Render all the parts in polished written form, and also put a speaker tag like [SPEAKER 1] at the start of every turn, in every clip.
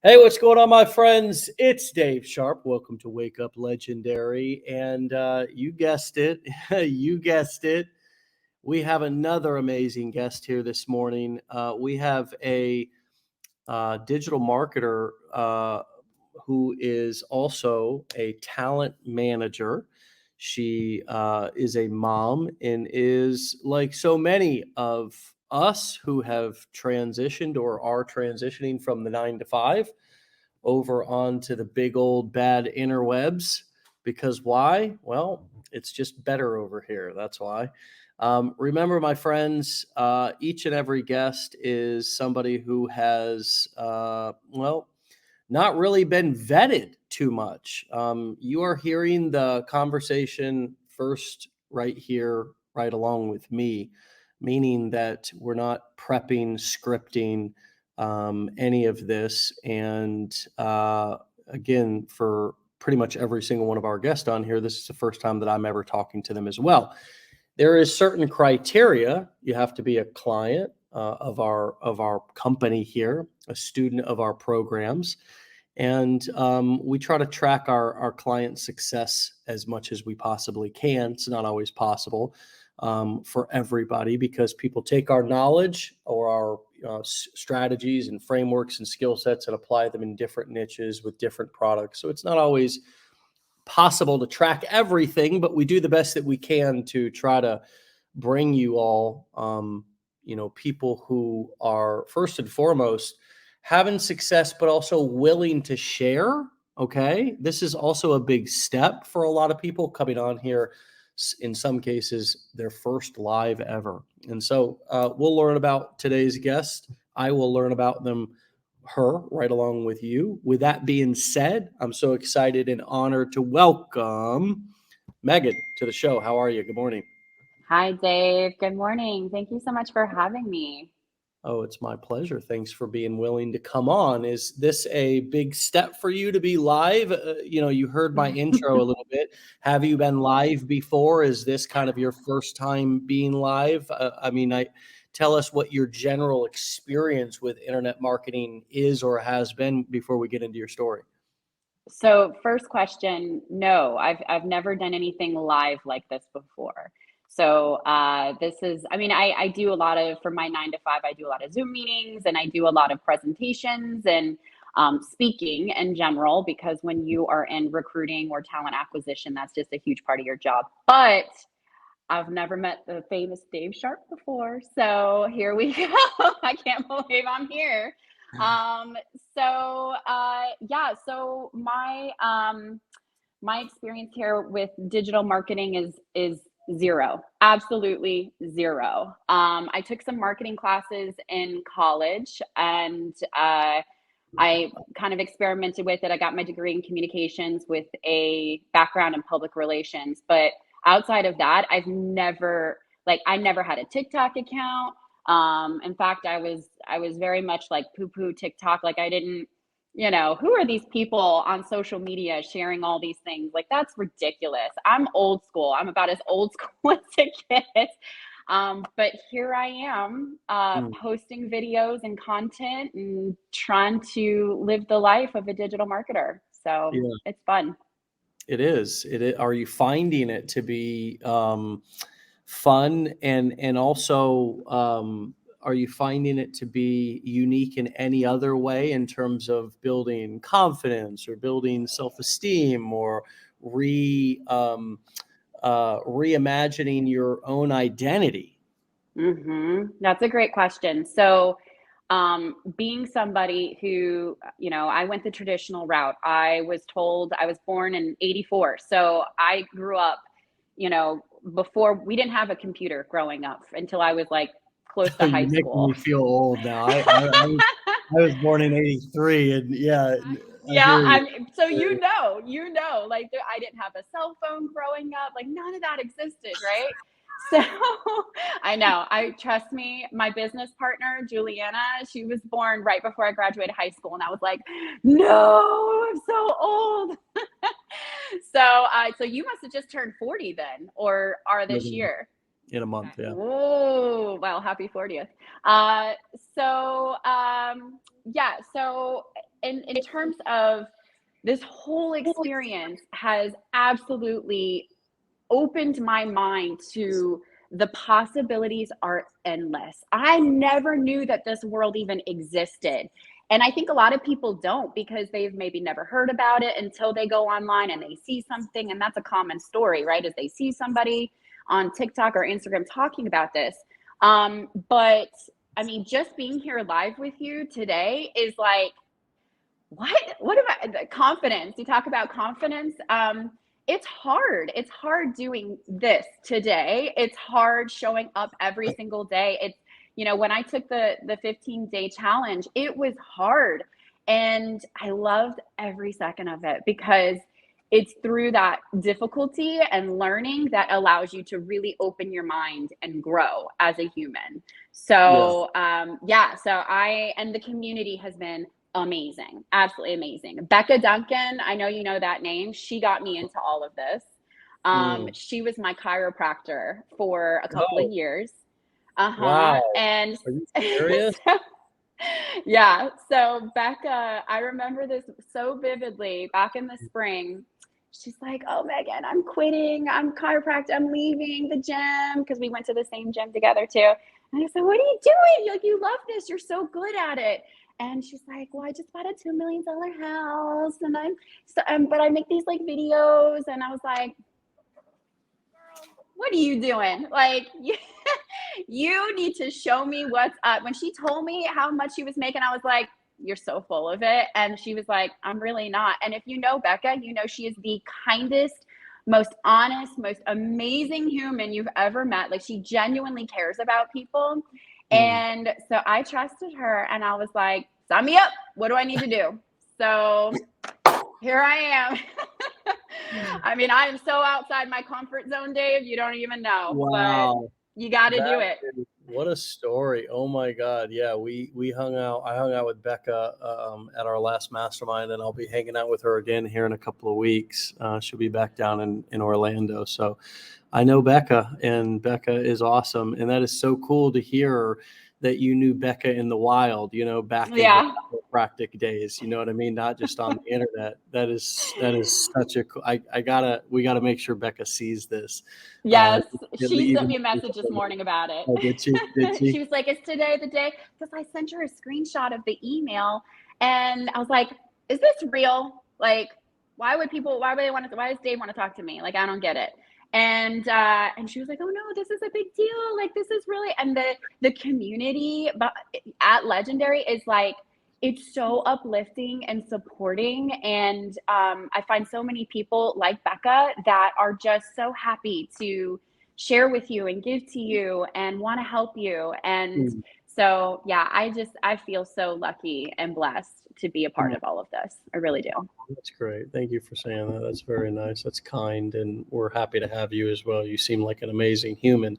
[SPEAKER 1] Hey, what's going on, my friends? It's Dave Sharpe. Welcome to Wake Up Legendary. And you guessed it. You guessed it. We have another amazing guest here this morning. We have a digital marketer who is also a talent manager. She is a mom and is like so many of us who have transitioned or are transitioning from the 9 to 5 over onto the big old bad interwebs. Because why? Well, it's just better over here. That's why. Remember, my friends, each and every guest is somebody who has, not really been vetted too much. You are hearing the conversation first right here, right along with me, meaning that we're not prepping, scripting any of this. And again, for pretty much every single one of our guests on here, this is the first time that I'm ever talking to them as well. There is certain criteria. You have to be a client of our company here, a student of our programs, and we try to track our client success as much as we possibly can. It's not always possible for everybody because people take our knowledge or our strategies and frameworks and skill sets and apply them in different niches with different products. So it's not always possible to track everything, but we do the best that we can to try to bring you all, people who are first and foremost having success, but also willing to share. Okay. This is also a big step for a lot of people coming on here. In some cases, their first live ever. And so we'll learn about today's guest. I will learn about her right along with you. With that being said, I'm so excited and honored to welcome Megan to the show. How are you? Good morning.
[SPEAKER 2] Hi, Dave. Good morning. Thank you so much for having me.
[SPEAKER 1] Oh, it's my pleasure. Thanks for being willing to come on. Is this a big step for you to be live? You heard my intro a little bit. Have you been live before? Is this kind of your first time being live? I tell us what your general experience with internet marketing is or has been before we get into your story.
[SPEAKER 2] So, first question, no, I've never done anything live like this before. So, this is, I do a lot of, for my 9 to 5, I do a lot of Zoom meetings and I do a lot of presentations and speaking in general, because when you are in recruiting or talent acquisition, that's just a huge part of your job. But I've never met the famous Dave Sharpe before. So here we go. I can't believe I'm here. Um, so my experience here with digital marketing is zero. Absolutely zero. I took some marketing classes in college and I kind of experimented with it. I got my degree in communications with a background in public relations, but outside of that, I never had a TikTok account. In fact, I was very much like poo poo TikTok. Like I didn't, who are these people on social media sharing all these things? Like that's ridiculous. I'm old school. I'm about as old school as it gets. But here I am,
[SPEAKER 1] Mm.
[SPEAKER 2] posting videos and content and trying to live the life of a digital marketer. So
[SPEAKER 1] Yeah,
[SPEAKER 2] it's fun.
[SPEAKER 1] it is. Are you finding it to be fun and also are you finding it to be unique in any other way in terms of building confidence or building self-esteem or reimagining your own identity?
[SPEAKER 2] That's a great question. So, being somebody who, I went the traditional route. I was told I was born in 84. So I grew up, before we didn't have a computer growing up until I was like close to high
[SPEAKER 1] You're making
[SPEAKER 2] school.
[SPEAKER 1] me feel old now. I was born in '83, and yeah, I
[SPEAKER 2] Yeah,
[SPEAKER 1] hear you.
[SPEAKER 2] so like I didn't have a cell phone growing up, like none of that existed, right? So I know, I trust me, my business partner, Juliana, she was born right before I graduated high school, and I was like, no, I'm so old. So you must have just turned 40 then, or are this year?
[SPEAKER 1] In a
[SPEAKER 2] Okay.
[SPEAKER 1] month, yeah.
[SPEAKER 2] Oh, well, happy 40th. Uh, so, um, yeah, so in terms of this whole experience has absolutely opened my mind to the possibilities are endless. I never knew that this world even existed. And I think a lot of people don't because they've maybe never heard about it until they go online and they see something. And that's a common story, right? Is they see somebody on TikTok or Instagram talking about this. But I mean, just being here live with you today is like, what am I, confidence? You talk about confidence. It's hard. It's hard doing this today. It's hard showing up every single day. It's, you know, when I took the 15-day challenge, it was hard. And I loved every second of it because it's through that difficulty and learning that allows you to really open your mind and grow as a human.
[SPEAKER 1] Yeah.
[SPEAKER 2] So, yeah, so and the community has been amazing, absolutely amazing. Becca Duncan, I know you know that name. She got me into all of this.
[SPEAKER 1] Mm.
[SPEAKER 2] She was my chiropractor for a couple of
[SPEAKER 1] Oh,
[SPEAKER 2] years.
[SPEAKER 1] wow.
[SPEAKER 2] And
[SPEAKER 1] Are you serious?
[SPEAKER 2] so, yeah, so Becca, I remember this so vividly back in the spring. She's like, "Oh, Megan, I'm quitting. I'm chiropractor. I'm leaving the gym," because we went to the same gym together too. And I said, "What are you doing? Like, you love this. You're so good at it." And she's like, "Well, I just bought a $2 million house, and but I make these like videos." And I was like, "What are you doing? Like, you need to show me what's up." When she told me how much she was making, I was like, "You're so full of it." And she was like, "I'm really not." And if you know Becca, you know she is the kindest, most honest, most amazing human you've ever met. Like, she genuinely cares about people.
[SPEAKER 1] Mm.
[SPEAKER 2] And so I trusted her and I was like, "Sign me up. What do I need to do?" So here I am. I mean, I am so outside my comfort zone, Dave, you don't even know, but
[SPEAKER 1] Wow.
[SPEAKER 2] you got to do
[SPEAKER 1] That
[SPEAKER 2] it.
[SPEAKER 1] what a story. Oh my God. Yeah, we hung out. I hung out with Becca at our last mastermind, and I'll be hanging out with her again here in a couple of weeks. She'll be back down in Orlando. So I know Becca, and Becca is awesome. And that is so cool to hear that you knew Becca in the wild, you know, back in her
[SPEAKER 2] Yeah.
[SPEAKER 1] chiropractic days. You know what I mean? Not just on the internet. That is such a cool. We gotta make sure Becca sees this. Uh,
[SPEAKER 2] Yes. She sent
[SPEAKER 1] even
[SPEAKER 2] me a message this morning about it.
[SPEAKER 1] Oh, did she? Did she?
[SPEAKER 2] She was like, "Is today the day?" Because I sent her a screenshot of the email and I was like, "Is this real? Like, why does Dave want to talk to me? Like, I don't get it." And she was like, "Oh no, this is a big deal. Like, this is really," and the community at Legendary is like, it's so uplifting and supporting. And I find so many people like Becca that are just so happy to share with you and give to you and want to help you. And
[SPEAKER 1] Mm,
[SPEAKER 2] so, yeah, I feel so lucky and blessed to be a part
[SPEAKER 1] mm.
[SPEAKER 2] of all of this. I really do.
[SPEAKER 1] That's great. Thank you for saying that. That's very nice. That's kind, and we're happy to have you as well. You seem like an amazing human.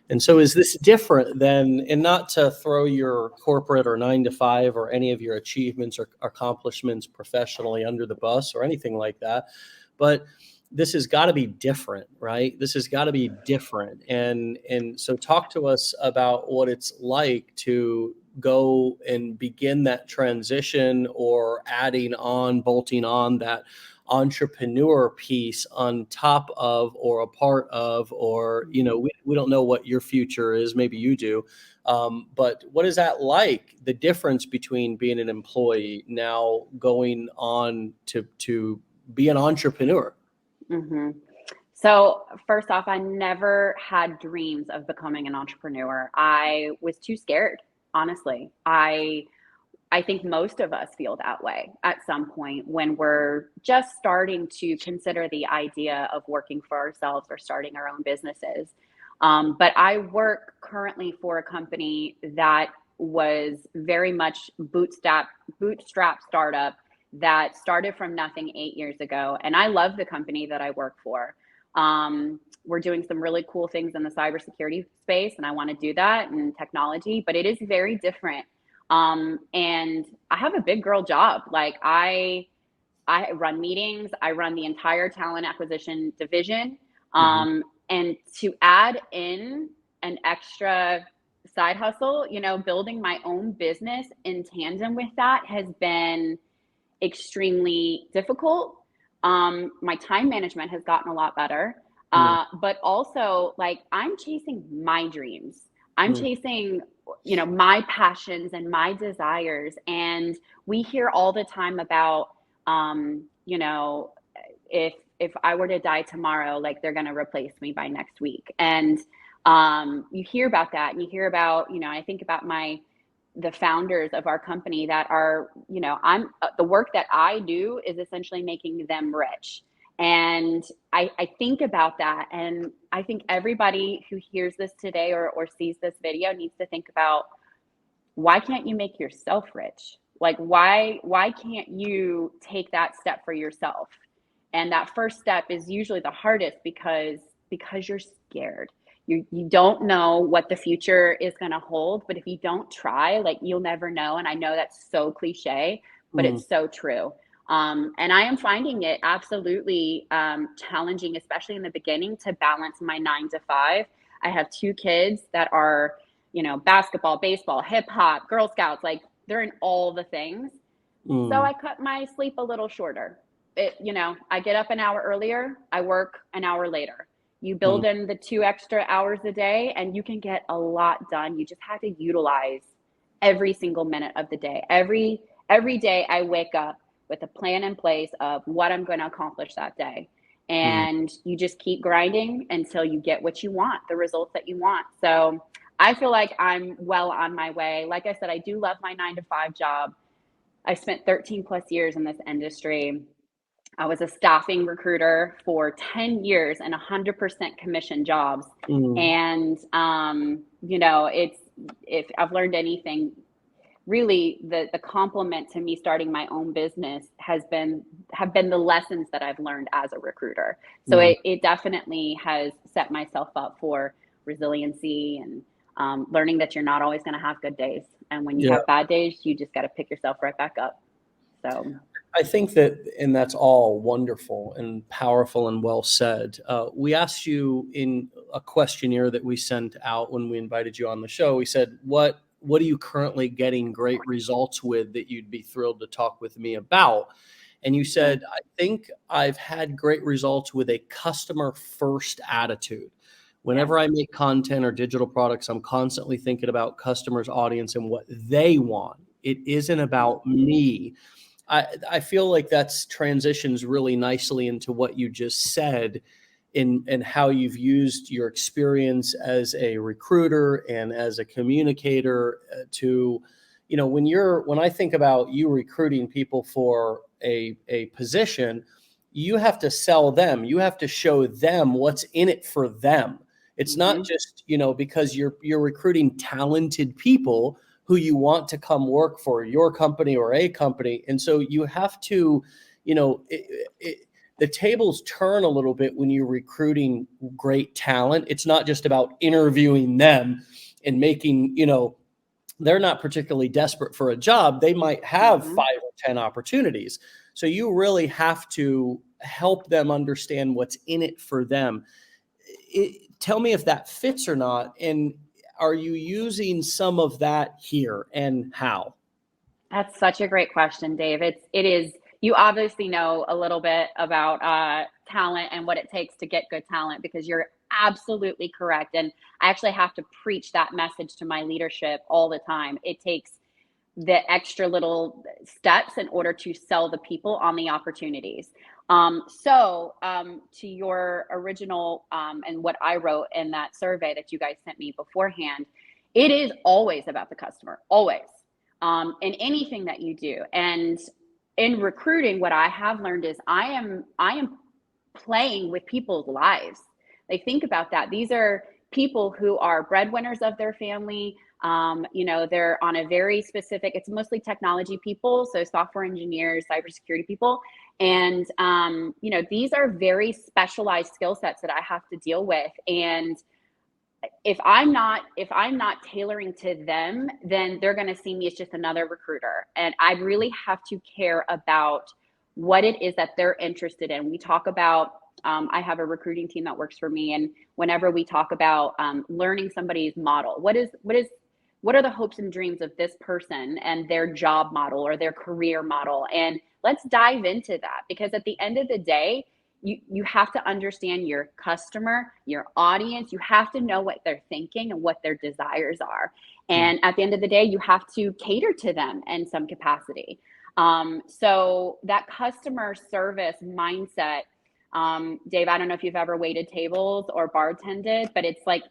[SPEAKER 1] And so, is this different than, and not to throw your corporate or 9 to 5 or any of your achievements or accomplishments professionally under the bus or anything like that, but this has got to be different, right? This has got to be different. And so, talk to us about what it's like to go and begin that transition, or bolting on that entrepreneur piece on top of, or a part of, or we don't know what your future is, maybe you do, but what is that like, the difference between being an employee now going on to be an entrepreneur?
[SPEAKER 2] Hmm. So, first off, I never had dreams of becoming an entrepreneur. I was too scared, honestly. I think most of us feel that way at some point when we're just starting to consider the idea of working for ourselves or starting our own businesses. But I work currently for a company that was very much bootstrap startup that started from nothing 8 years ago. And I love the company that I work for. We're doing some really cool things in the cybersecurity space, and I want to do that in technology, but it is very different. And I have a big girl job. Like, I run meetings, I run the entire talent acquisition division.
[SPEAKER 1] Mhm.
[SPEAKER 2] And to add in an extra side hustle, building my own business in tandem with that has been extremely difficult. My time management has gotten a lot better.
[SPEAKER 1] Mm,
[SPEAKER 2] But also, like, I'm chasing my dreams. I'm
[SPEAKER 1] mm,
[SPEAKER 2] chasing, my passions and my desires. And we hear all the time about, if I were to die tomorrow, like, they're going to replace me by next week. And you hear about that, and you hear about, I think about the founders of our company that are, I'm the work that I do is essentially making them rich. And I think about that. And I think everybody who hears this today, or sees this video, needs to think about, why can't you make yourself rich? Like, why can't you take that step for yourself? And that first step is usually the hardest, because you're scared. You don't know what the future is going to hold, but if you don't try, like, you'll never know. And I know that's so cliche, but
[SPEAKER 1] mm,
[SPEAKER 2] it's so true. And I am finding it absolutely challenging, especially in the beginning, to balance my 9 to 5. I have 2 kids that are, basketball, baseball, hip hop, Girl Scouts, like, they're in all the things. So
[SPEAKER 1] mm,
[SPEAKER 2] I cut my sleep a little shorter. I get up an hour earlier, I work an hour later. You
[SPEAKER 1] mm,
[SPEAKER 2] build in the 2 extra hours a day, and you can get a lot done. You just have to utilize every single minute of the day. Every day I wake up with a plan in place of what I'm going to accomplish that day.
[SPEAKER 1] mm.
[SPEAKER 2] And you just keep grinding until you get what you want, the results that you want. So I feel like I'm well on my way. Like I said, I do love my 9 to 5 job. I spent 13 plus years in this industry. I was a staffing recruiter for 10 years and 100% commission jobs.
[SPEAKER 1] Mm.
[SPEAKER 2] And, it's, if I've learned anything, really the compliment to me starting my own business have been the lessons that I've learned as a recruiter. So
[SPEAKER 1] Mm.
[SPEAKER 2] it definitely has set myself up for resiliency, and learning that you're not always going to have good days. And when you
[SPEAKER 1] Yeah,
[SPEAKER 2] have bad days, you just got to pick yourself right back up. So,
[SPEAKER 1] I think that, and that's all wonderful and powerful and well said. We asked you in a questionnaire that we sent out when we invited you on the show. We said, "What are you currently getting great results with that you'd be thrilled to talk with me about?" And you
[SPEAKER 2] yeah.
[SPEAKER 1] said, "I think I've had great results with a customer first attitude.
[SPEAKER 2] Yeah.
[SPEAKER 1] Whenever I make content or digital products, I'm constantly thinking about customers, audience, and what they want. It isn't
[SPEAKER 2] Mhm.
[SPEAKER 1] about me." I feel like that's transitions really nicely into what you just said, in how you've used your experience as a recruiter and as a communicator, to, when I think about you recruiting people for a position, you have to sell them. You have to show them what's in it for them. It's not
[SPEAKER 2] Mhm.
[SPEAKER 1] just, because you're recruiting talented people who you want to come work for your company or a company. And so you have to, you know, the tables turn a little bit when you're recruiting great talent. It's not just about interviewing them and making, they're not particularly desperate for a job. They might have
[SPEAKER 2] Mhm.
[SPEAKER 1] 5 or 10 opportunities. So you really have to help them understand what's in it for them. Tell me if that fits or not. And are you using some of that here, and how?
[SPEAKER 2] That's such a great question, Dave. It is, you obviously know a little bit about talent and what it takes to get good talent, because you're absolutely correct. And I actually have to preach that message to my leadership all the time. It takes the extra little steps in order to sell the people on the opportunities. To your original, and what I wrote in that survey that you guys sent me beforehand, it is always about the customer, always, in anything that you do. And in recruiting, what I have learned is I am playing with people's lives. Like, think about that. These are people who are breadwinners of their family. They're on a very specific, it's mostly technology people, so software engineers, cybersecurity people. And, these are very specialized skill sets that I have to deal with. And if I'm not tailoring to them, then they're going to see me as just another recruiter. And I really have to care about what it is that they're interested in. We talk about, I have a recruiting team that works for me, and whenever we talk about learning somebody's model, what are the hopes and dreams of this person and their job model or their career model, and Let's dive into that, because at the end of the day, you have to understand your customer, your audience. You have to know what they're thinking and what their desires are.
[SPEAKER 1] Mm.
[SPEAKER 2] And at the end of the day, you have to cater to them in some capacity. So that customer service mindset, Dave, I don't know if you've ever waited tables or bartended, but it's like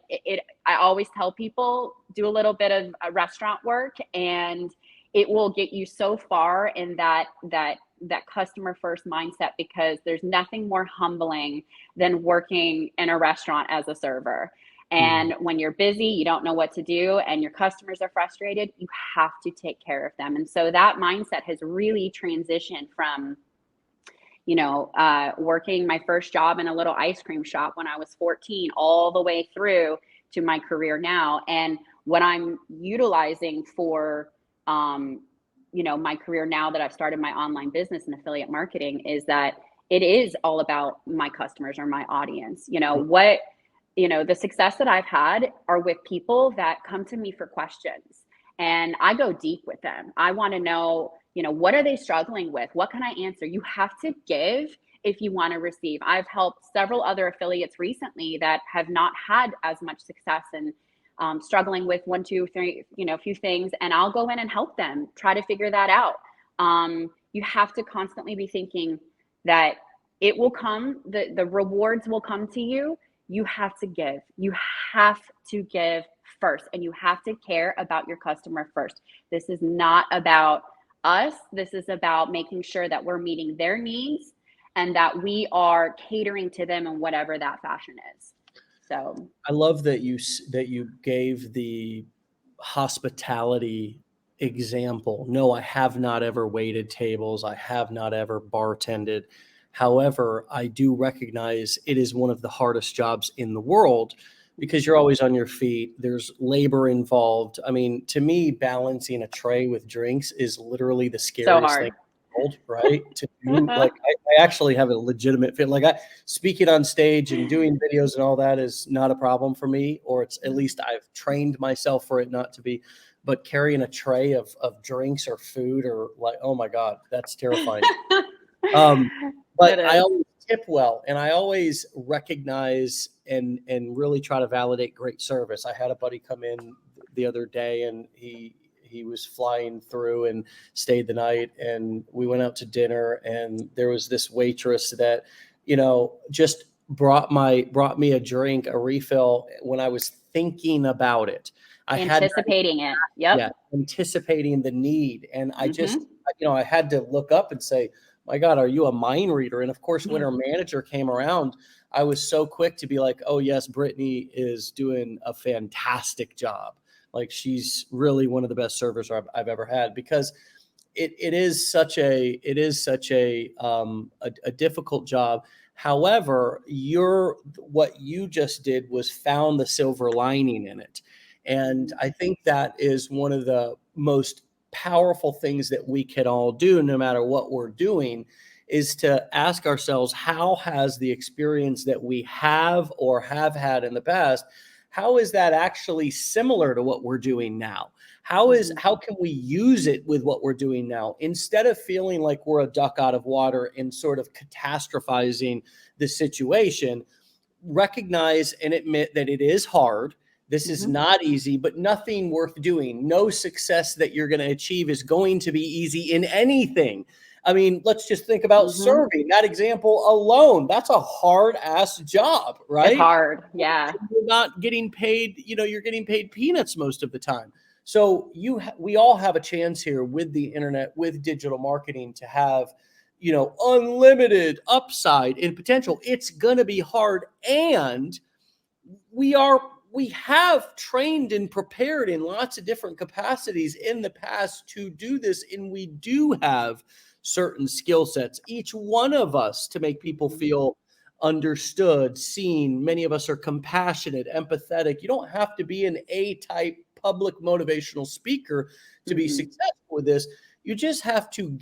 [SPEAKER 2] I always tell people, do a little bit of restaurant work, and it will get you so far in that customer first mindset, because there's nothing more humbling than working in a restaurant as a server.
[SPEAKER 1] Mm.
[SPEAKER 2] And when you're busy, you don't know what to do, and your customers are frustrated, you have to take care of them. And so that mindset has really transitioned from, working my first job in a little ice cream shop when I was 14, all the way through to my career now. And what I'm utilizing for, my career now that I've started my online business and affiliate marketing, is that it is all about my customers or my audience. The success that I've had are with people that come to me for questions, and I go deep with them. I want to know, what are they struggling with? What can I answer? You have to give if you want to receive. I've helped several other affiliates recently that have not had as much success and struggling with one, two, three, a few things, and I'll go in and help them try to figure that out. You have to constantly be thinking that it will come, the rewards will come to you. You have to give. You have to give first, and you have to care about your customer first. This is not about us. This is about making sure that we're meeting their needs and that we are catering to them in whatever that fashion is. So
[SPEAKER 1] I love that you gave the hospitality example. No, I have not ever waited tables. I have not ever bartended. However, I do recognize it is one of the hardest jobs in the world, because you're always on your feet. There's labor involved. I mean, to me, balancing a tray with drinks is literally the
[SPEAKER 2] so
[SPEAKER 1] scariest thing
[SPEAKER 2] hard.
[SPEAKER 1] in the world, right? To do, like, I actually have a legitimate fit. Like, speaking on stage and doing videos and all that is not a problem for me, or it's at least I've trained myself for it not to be. But carrying a tray of drinks or food, or like, oh my God, that's terrifying. Um,
[SPEAKER 2] It
[SPEAKER 1] but I
[SPEAKER 2] is.
[SPEAKER 1] always tip well, and I always recognize and really try to validate great service. I had a buddy come in the other day, and he was flying through and stayed the night, and we went out to dinner, and there was this waitress that, just brought me a drink, a refill, when I was thinking about it. I had
[SPEAKER 2] Anticipating it.
[SPEAKER 1] Yeah,
[SPEAKER 2] Yep.
[SPEAKER 1] anticipating the need. And I just,
[SPEAKER 2] Mm-hmm.
[SPEAKER 1] I had to look up and say, my God, are you a mind reader? And of course, when her manager came around, I was so quick to be like, oh yes, Brittany is doing a fantastic job. Like, she's really one of the best servers I've ever had, because it is such a difficult job. However, what you just did was found the silver lining in it. And I think that is one of the most powerful things that we can all do, no matter what we're doing, is to ask ourselves, how has the experience that we have or have had in the past, how is that actually similar to what we're doing now? How can we use it with what we're doing now, instead of feeling like we're a duck out of water and sort of catastrophizing the situation? Recognize and admit that it is hard. This is
[SPEAKER 2] Mm-hmm.
[SPEAKER 1] not easy, but nothing worth doing. No success that you're going to achieve is going to be easy in anything. I mean, let's just think about
[SPEAKER 2] Mm-hmm.
[SPEAKER 1] serving. That example alone, that's a hard ass job,
[SPEAKER 2] It's
[SPEAKER 1] right?
[SPEAKER 2] hard. Yeah.
[SPEAKER 1] You're not getting paid, you're getting paid peanuts most of the time. So we all have a chance here with the internet, with digital marketing, to have, unlimited upside and potential. It's going to be hard. And we have trained and prepared in lots of different capacities in the past to do this. And we do have certain skill sets, each one of us, to make people feel understood, seen. Many of us are compassionate, empathetic. You don't have to be an A-type public motivational speaker to be
[SPEAKER 2] Mm-hmm.
[SPEAKER 1] successful with this. You just have to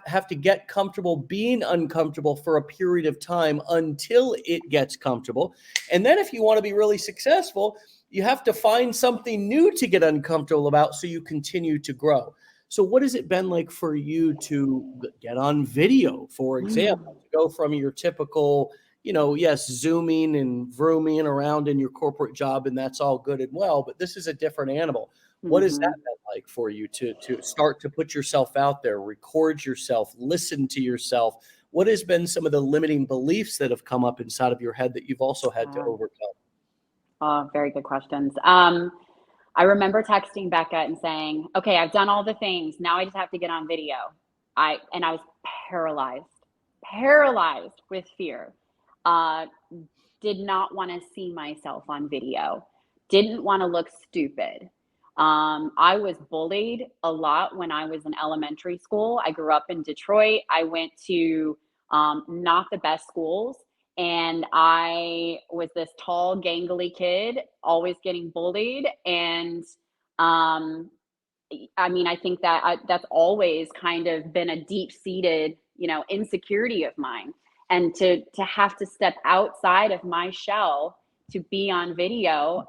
[SPEAKER 1] have to get comfortable being uncomfortable for a period of time until it gets comfortable. And then if you want to be really successful, you have to find something new to get uncomfortable about, so you continue to grow. So what has it been like for you to get on video, for example, to go from your typical, yes, zooming and vrooming around in your corporate job, and that's all good and well, but this is a different animal. What has that
[SPEAKER 2] Mhm.
[SPEAKER 1] been like for you to start to put yourself out there, record yourself, listen to yourself? What has been some of the limiting beliefs that have come up inside of your head that you've also had to
[SPEAKER 2] Uh,
[SPEAKER 1] overcome?
[SPEAKER 2] oh, very good questions. I remember texting Becca and saying, "Okay, I've done all the things. Now I just have to get on video." I was paralyzed, paralyzed with fear. Uh, did not want to see myself on video. Didn't want to look stupid. I was bullied a lot when I was in elementary school. I grew up in Detroit. I went to not the best schools. And I was this tall, gangly kid, always getting bullied. And um, I mean, I think that that's always kind of been a deep seated, insecurity of mine. And to have to step outside of my shell to be on video,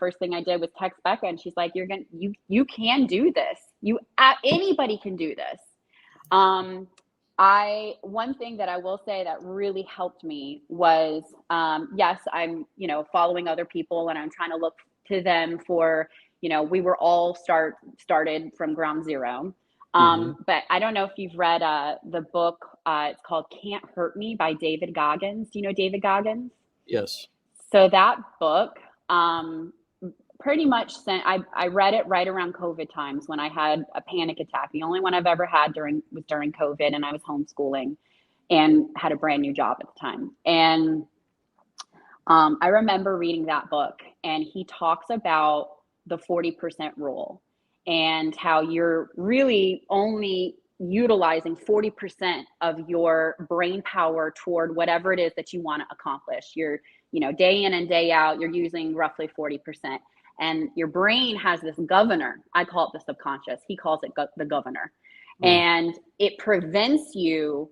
[SPEAKER 2] first thing I did was text Becca, and she's like, you can do this. Anybody can do this." Um, I One thing that I will say that really helped me was, yes, I'm, following other people and I'm trying to look to them for, we were all started from ground zero.
[SPEAKER 1] Hmm.
[SPEAKER 2] But I don't know if you've read the book. It's called "Can't Hurt Me" by David Goggins. Do you know David Goggins?
[SPEAKER 1] Yes.
[SPEAKER 2] So that book, pretty much I read it right around COVID times when I had a panic attack. The only one I've ever had was during COVID, and I was homeschooling and had a brand new job at the time. And I remember reading that book, and he talks about the 40% rule and how you're really only utilizing 40% of your brain power toward whatever it is that you want to accomplish. You're, day in and day out, you're using roughly 40%. And your brain has this governor. I call it the subconscious. He calls it the governor.
[SPEAKER 1] Mm.
[SPEAKER 2] And it prevents you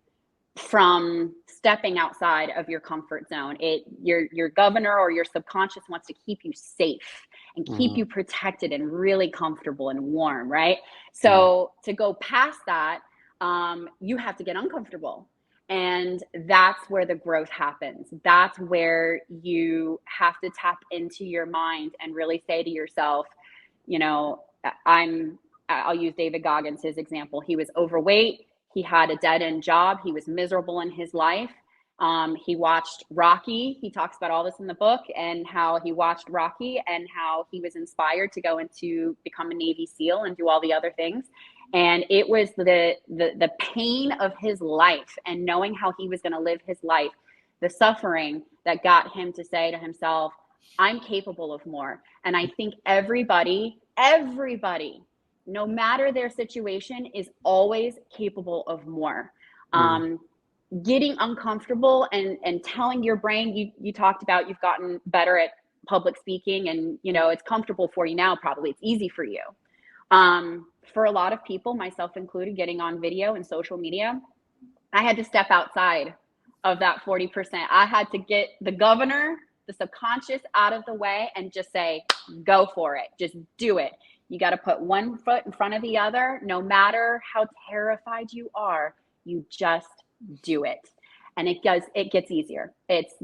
[SPEAKER 2] from stepping outside of your comfort zone. Your governor or your subconscious wants to keep you safe and keep
[SPEAKER 1] Mhm.
[SPEAKER 2] you protected and really comfortable and warm, right?
[SPEAKER 1] Mm.
[SPEAKER 2] So to go past that, you have to get uncomfortable. And that's where the growth happens. That's where you have to tap into your mind and really say to yourself, you know, I'll use David Goggins, his example. He was overweight. He had a dead end job. He was miserable in his life. He watched Rocky. He talks about all this in the book and how he watched Rocky and how he was inspired to go into become a Navy SEAL and do all the other things. And it was the pain of his life and knowing how he was going to live his life, the suffering that got him to say to himself, "I'm capable of more." And I think everybody, no matter their situation, is always capable of more.
[SPEAKER 1] Mm.
[SPEAKER 2] Um, Getting uncomfortable and telling your brain, you talked about you've gotten better at public speaking, and it's comfortable for you now. Probably it's easy for you. For a lot of people, myself included, getting on video and social media, I had to step outside of that 40%. I had to get the governor, the subconscious, out of the way and just say, go for it. Just do it. You got to put one foot in front of the other. No matter how terrified you are, you just do it. And it gets easier. It's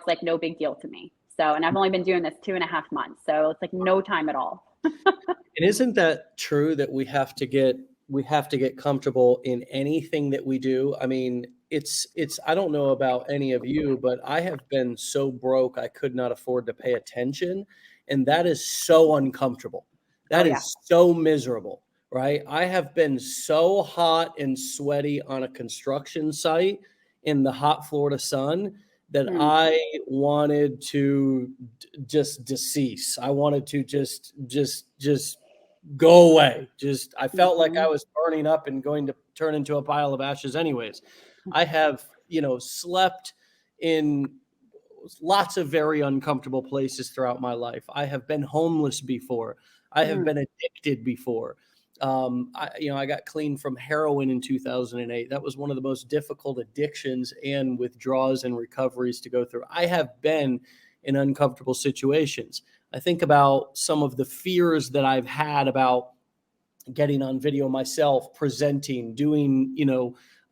[SPEAKER 2] like no big deal to me. So, and I've only been doing this 2.5 months. So it's like no time at all.
[SPEAKER 1] And isn't that true that we have to get comfortable in anything that we do? I mean, it's I don't know about any of you, but I have been so broke I could not afford to pay attention, and that is so uncomfortable.
[SPEAKER 2] Oh,
[SPEAKER 1] That
[SPEAKER 2] yeah.
[SPEAKER 1] is so miserable, right? I have been so hot and sweaty on a construction site in the hot Florida sun that
[SPEAKER 2] Mm,
[SPEAKER 1] I wanted to just decease. I wanted to just go away. Just I felt like I
[SPEAKER 2] mm-hmm,
[SPEAKER 1] was burning up and going to turn into a pile of ashes anyways. I have, slept in lots of very uncomfortable places throughout my life. I have been homeless before. I have
[SPEAKER 2] mm,
[SPEAKER 1] been addicted before. I got clean from heroin in 2008. That was one of the most difficult addictions and withdrawals and recoveries to go through. I have been in uncomfortable situations. I think about some of the fears that I've had about getting on video myself, presenting, doing,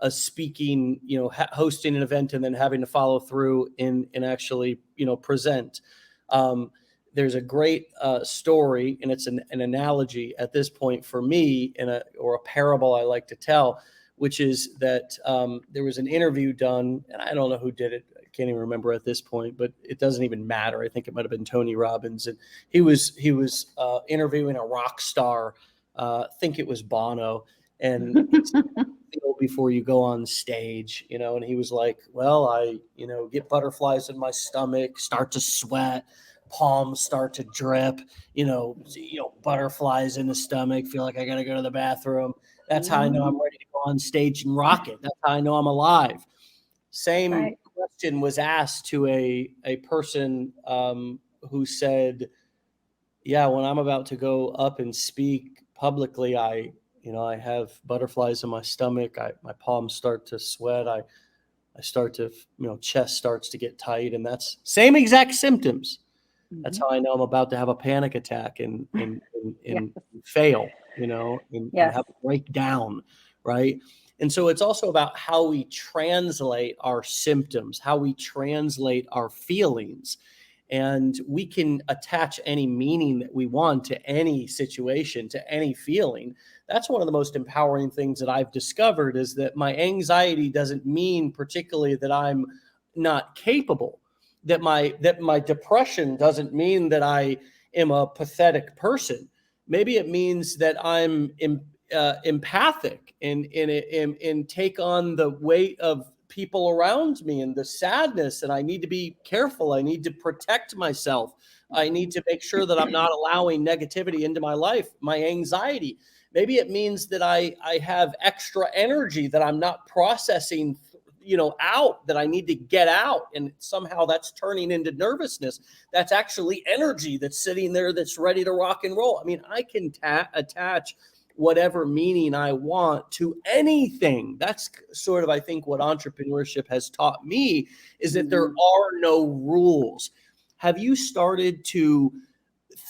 [SPEAKER 1] a speaking, hosting an event and then having to follow through and actually, present. Um, there's a great story, and it's an analogy at this point for me, or a parable I like to tell, which is that there was an interview done, and I don't know who did it. I can't even remember at this point, but it doesn't even matter. I think it might have been Tony Robbins, and he was interviewing a rock star. I think it was Bono, and before you go on stage, and he was like, well, I, get butterflies in my stomach, start to sweat, palms start to drip, butterflies in the stomach, feel like I got to go to the bathroom. That's how I know I'm ready to go on stage and rock it. That's how I know I'm alive. Same question was asked to a person who said, yeah, when I'm about to go up and speak publicly, I have butterflies in my stomach. My palms start to sweat. I start to, chest starts to get tight, and that's same exact symptoms. That's how I know I'm about to have a panic attack and
[SPEAKER 2] Yes.
[SPEAKER 1] fail, and
[SPEAKER 2] Yes.
[SPEAKER 1] have a breakdown, right? And so it's also about how we translate our symptoms, how we translate our feelings. And we can attach any meaning that we want to any situation, to any feeling. That's one of the most empowering things that I've discovered, is that my anxiety doesn't mean particularly that I'm not capable, that my depression doesn't mean that I am a pathetic person. Maybe it means that I'm empathic and take on the weight of people around me and the sadness, and I need to be careful. I need to protect myself. I need to make sure that I'm not allowing negativity into my life, my anxiety. Maybe it means that I have extra energy that I'm not processing, out, that I need to get out, and somehow that's turning into nervousness. That's actually energy that's sitting there that's ready to rock and roll. I mean, I can attach whatever meaning I want to anything. That's sort of, I think, what entrepreneurship has taught me, is that there are no rules. Have you started to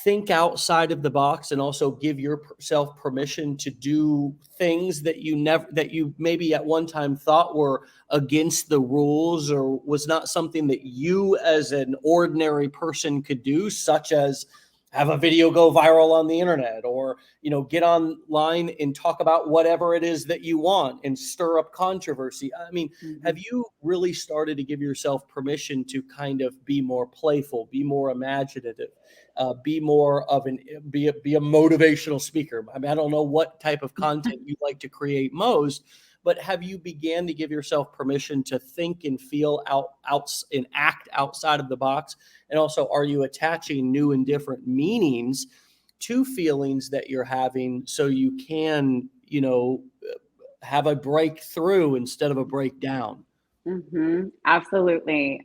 [SPEAKER 1] think outside of the box and also give yourself permission to do things that you maybe at one time thought were against the rules, or was not something that you as an ordinary person could do, such as have a video go viral on the internet, or get online and talk about whatever it is that you want and stir up controversy? I mean, have you really started to give yourself permission to kind of be more playful, be more imaginative, be more of be a motivational speaker? I mean, I don't know what type of content you like to create most, but have you began to give yourself permission to think and feel out and act outside of the box? And also, are you attaching new and different meanings to feelings that you're having, so you can, have a breakthrough instead of a breakdown?
[SPEAKER 2] Absolutely.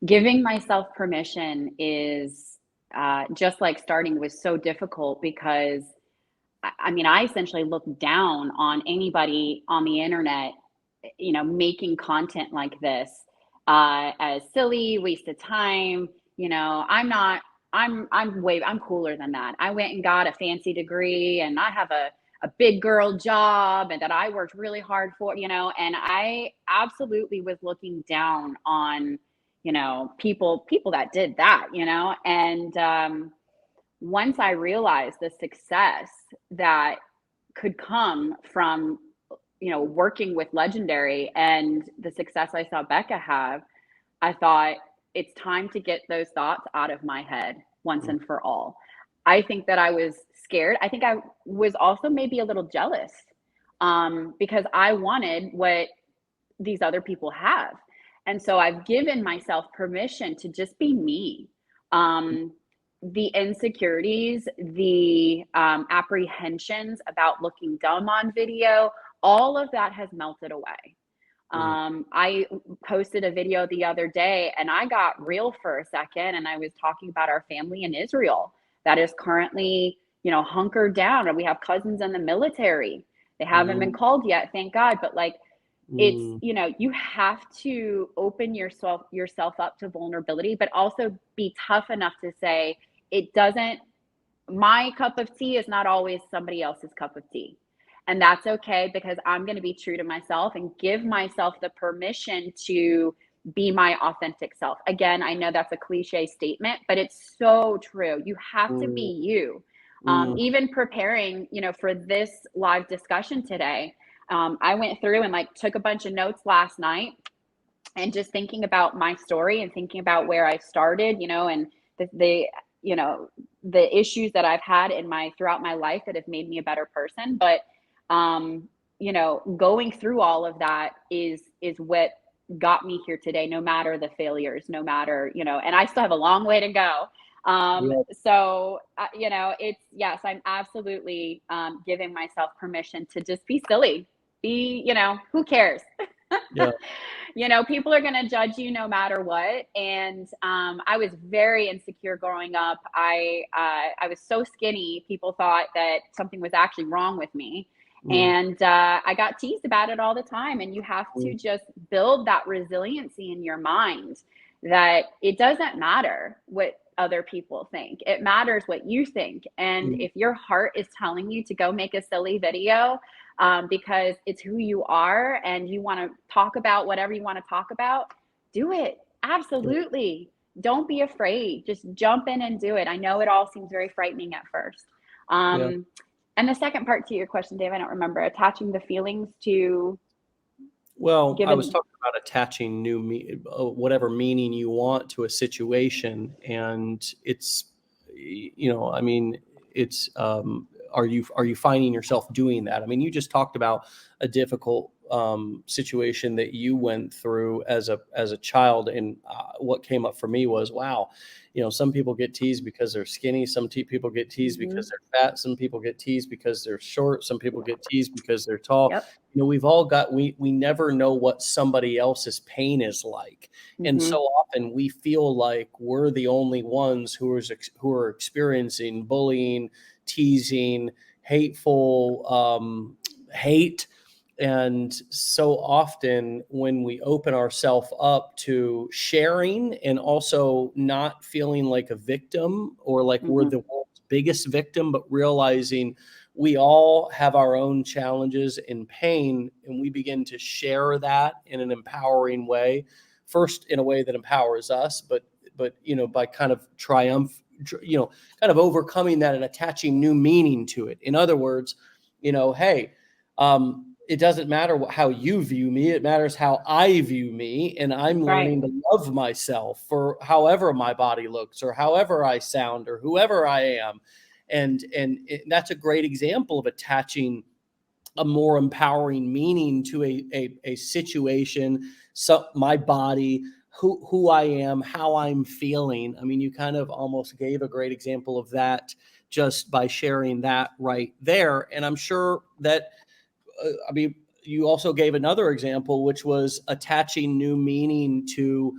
[SPEAKER 2] Giving myself permission is just like starting was so difficult, because I mean, I essentially look down on anybody on the internet, making content like this, as silly, waste of time. I'm not, I'm cooler than that. I went and got a fancy degree, and I have a big girl job, and that I worked really hard for, and I absolutely was looking down on, people that did that, and, once I realized the success that could come from, working with Legendary, and the success I saw Becca have, I thought it's time to get those thoughts out of my head once and for all. I think that I was scared. I think I was also maybe a little jealous, because I wanted what these other people have. And so I've given myself permission to just be me. The insecurities, the apprehensions about looking dumb on video, all of that has melted away. I posted a video the other day, and I got real for a second, and I was talking about our family in Israel that is currently, hunkered down, and we have cousins in the military. They haven't been called yet, thank God, but like, it's, you have to open yourself up to vulnerability, but also be tough enough to say it doesn't my cup of tea is not always somebody else's cup of tea. And that's okay, because I'm going to be true to myself and give myself the permission to be my authentic self. Again, I know that's a cliche statement, but it's so true. You have to be
[SPEAKER 1] Mm,
[SPEAKER 2] you.
[SPEAKER 1] mm,
[SPEAKER 2] Even preparing, for this live discussion today, I went through and like took a bunch of notes last night, and just thinking about my story and thinking about where I started, and the you know the issues that I've had in my throughout my life that have made me a better person. But going through all of that is what got me here today, no matter the failures, no matter, and I still have a long way to go.
[SPEAKER 1] yeah,
[SPEAKER 2] It's, yes, I'm absolutely giving myself permission to just be silly, who cares?
[SPEAKER 1] yeah,
[SPEAKER 2] People are going to judge you no matter what. And I was very insecure growing up. I was so skinny, people thought that something was actually wrong with me.
[SPEAKER 1] mm,
[SPEAKER 2] And I got teased about it all the time. And you have to
[SPEAKER 1] mm,
[SPEAKER 2] just build that resiliency in your mind, that it doesn't matter what other people think. It matters what you think. And
[SPEAKER 1] mm,
[SPEAKER 2] if your heart is telling you to go make a silly video, because it's who you are and you want to talk about whatever you want to talk about, do it.
[SPEAKER 1] yeah,
[SPEAKER 2] Absolutely. Don't be afraid. Just jump in and do it. I know it all seems very frightening at first.
[SPEAKER 1] yeah.
[SPEAKER 2] Um, and the second part to your question, Dave, I don't remember. Attaching the feelings to
[SPEAKER 1] Well, I was
[SPEAKER 2] given.
[SPEAKER 1] talking about attaching whatever meaning you want to a situation, and I mean, it's are you finding yourself doing that? I mean, you just talked about a difficult situation that you went through as a child, and what came up for me was, wow, some people get teased because they're skinny, people get teased
[SPEAKER 2] Mhm.
[SPEAKER 1] because they're fat, some people get teased because they're short, some people get teased because they're tall.
[SPEAKER 2] Yep.
[SPEAKER 1] We've all got we never know what somebody else's pain is like, and so
[SPEAKER 2] Mhm.
[SPEAKER 1] often we feel like we're the only ones who are experiencing bullying, teasing, hateful hate. And so often when we open ourselves up to sharing and also not feeling like a victim or like we're
[SPEAKER 2] Mhm.
[SPEAKER 1] the world's biggest victim, but realizing we all have our own challenges and pain, and we begin to share that in an empowering way, first in a way that empowers us, but by kind of kind of overcoming that and attaching new meaning to it. In other words, hey, it doesn't matter how you view me, it matters how I view me, and I'm
[SPEAKER 2] Right.
[SPEAKER 1] learning to love myself for however my body looks or however I sound or whoever I am. And that's a great example of attaching a more empowering meaning to a situation, so my body, who I am, how I'm feeling. I mean, you kind of almost gave a great example of that just by sharing that right there. And I'm sure that I mean, you also gave another example, which was attaching new meaning to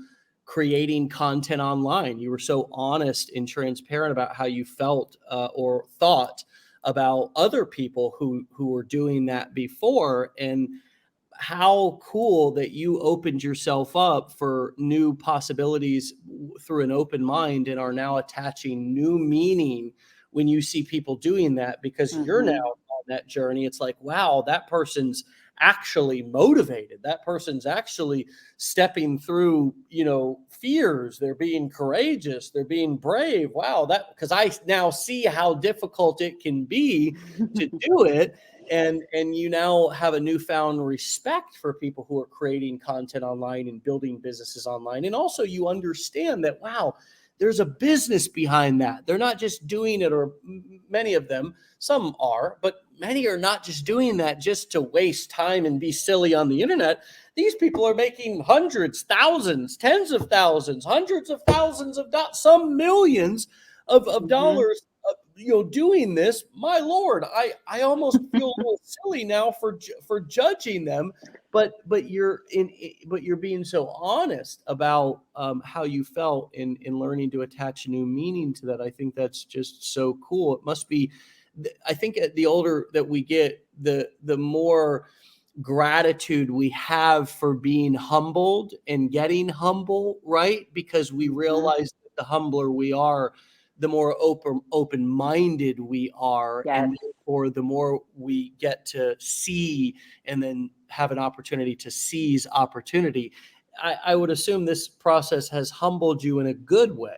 [SPEAKER 1] creating content online. You were so honest and transparent about how you felt or thought about other people who were doing that before, and how cool that you opened yourself up for new possibilities through an open mind and are now attaching new meaning when you see people doing that, because you're now
[SPEAKER 2] Mhm.
[SPEAKER 1] on that journey. It's like, wow, that person's actually motivated, that person's actually stepping through fears, they're being courageous, they're being brave. Wow, that, because I now see how difficult it can be to do it. And you now have a newfound respect for people who are creating content online and building businesses online. And also you understand that, wow, there's a business behind that. They're not just doing it, or many of them, some are, but many are not just doing that just to waste time and be silly on the internet. These people are making hundreds, thousands, tens of thousands, hundreds of thousands of some millions of
[SPEAKER 2] Mhm.
[SPEAKER 1] dollars, doing this. My Lord, I almost feel a little silly now for judging them, but you're being so honest about how you felt in learning to attach new meaning to that. I think that's just so cool. It must be. I think the older that we get, the more gratitude we have for being humbled and getting humble, right? Because we
[SPEAKER 2] Mhm.
[SPEAKER 1] realize that the humbler we are, the more open-minded we are,
[SPEAKER 2] Yes.
[SPEAKER 1] and therefore the more we get to see and then have an opportunity to seize opportunity. I would assume this process has humbled you in a good way.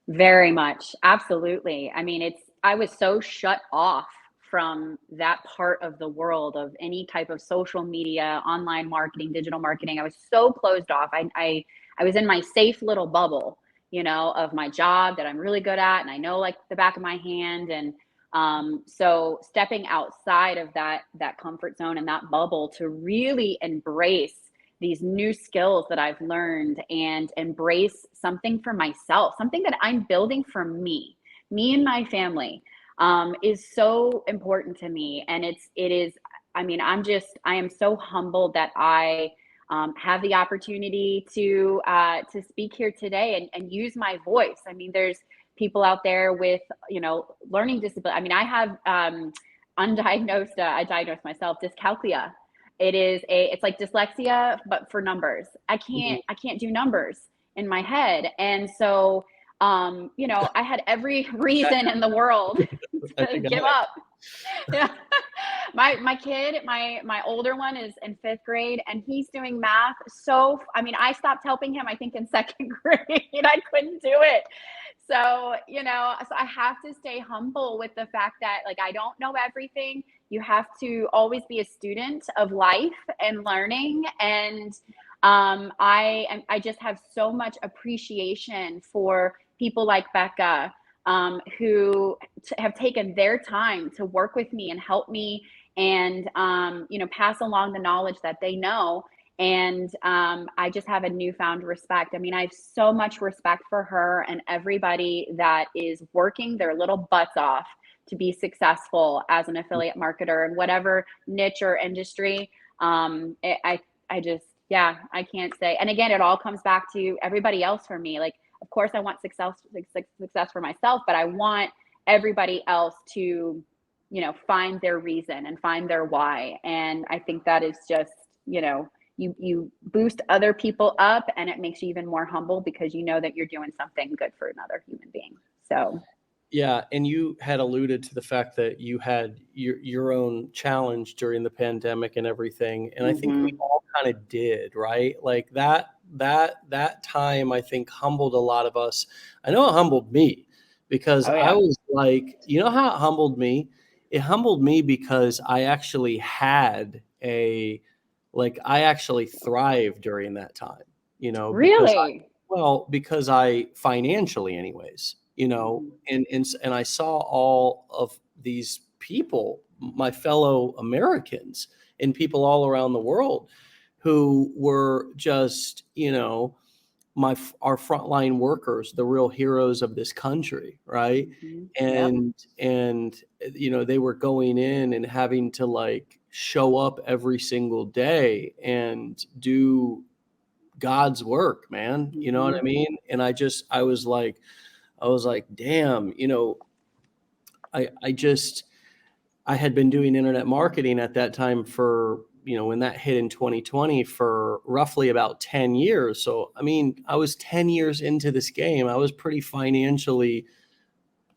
[SPEAKER 2] Very much. Absolutely. I mean, I was so shut off from that part of the world of any type of social media, online marketing, digital marketing. I was so closed off. I was in my safe little bubble, of my job that I'm really good at and I know like the back of my hand. And so stepping outside of that comfort zone and that bubble to really embrace these new skills that I've learned and embrace something for myself, something that I'm building for me and my family, is so important to me. And it is, I mean, I am so humbled that I have the opportunity to speak here today and use my voice. I mean, there's people out there with, learning disability. I mean, I have undiagnosed, I diagnosed myself dyscalculia. It's like dyslexia, but for numbers. I can't do numbers in my head. And so, I had every reason in the world
[SPEAKER 1] I
[SPEAKER 2] to
[SPEAKER 1] think
[SPEAKER 2] give up. Yeah. My kid, my older one is in 5th grade and he's doing math. So, I mean, I stopped helping him, I think in 2nd grade. I couldn't do it. So, so I have to stay humble with the fact that like, I don't know everything. You have to always be a student of life and learning. And I just have so much appreciation for people like Becca, who have taken their time to work with me and help me and, pass along the knowledge that they know. And I just have a newfound respect. I mean, I have so much respect for her and everybody that is working their little butts off to be successful as an affiliate marketer in whatever niche or industry. I just, yeah, I can't say. And again, it all comes back to everybody else for me. Like, of course, I want success for myself, but I want everybody else to, find their reason and find their why. And I think that is just, you boost other people up and it makes you even more humble because you know that you're doing something good for another human being. So.
[SPEAKER 1] Yeah, and you had alluded to the fact that you had your own challenge during the pandemic and everything, and I think we all kind of did, right? Like that time I think humbled a lot of us. I know it humbled me because
[SPEAKER 2] Oh
[SPEAKER 1] I
[SPEAKER 2] yeah.
[SPEAKER 1] was like, you know how it humbled me? It humbled me because I actually had I actually thrived during that time,
[SPEAKER 2] Really?
[SPEAKER 1] because I financially anyways, and I saw all of these people, my fellow Americans and people all around the world who were just, our frontline workers, the real heroes of this country, right?
[SPEAKER 2] Yep.
[SPEAKER 1] And they were going in and having to like show up every single day and do God's work, man. You know what I mean? And I was like, damn, I had been doing internet marketing at that time for, when that hit in 2020 for roughly about 10 years. So, I mean, I was 10 years into this game. I was pretty financially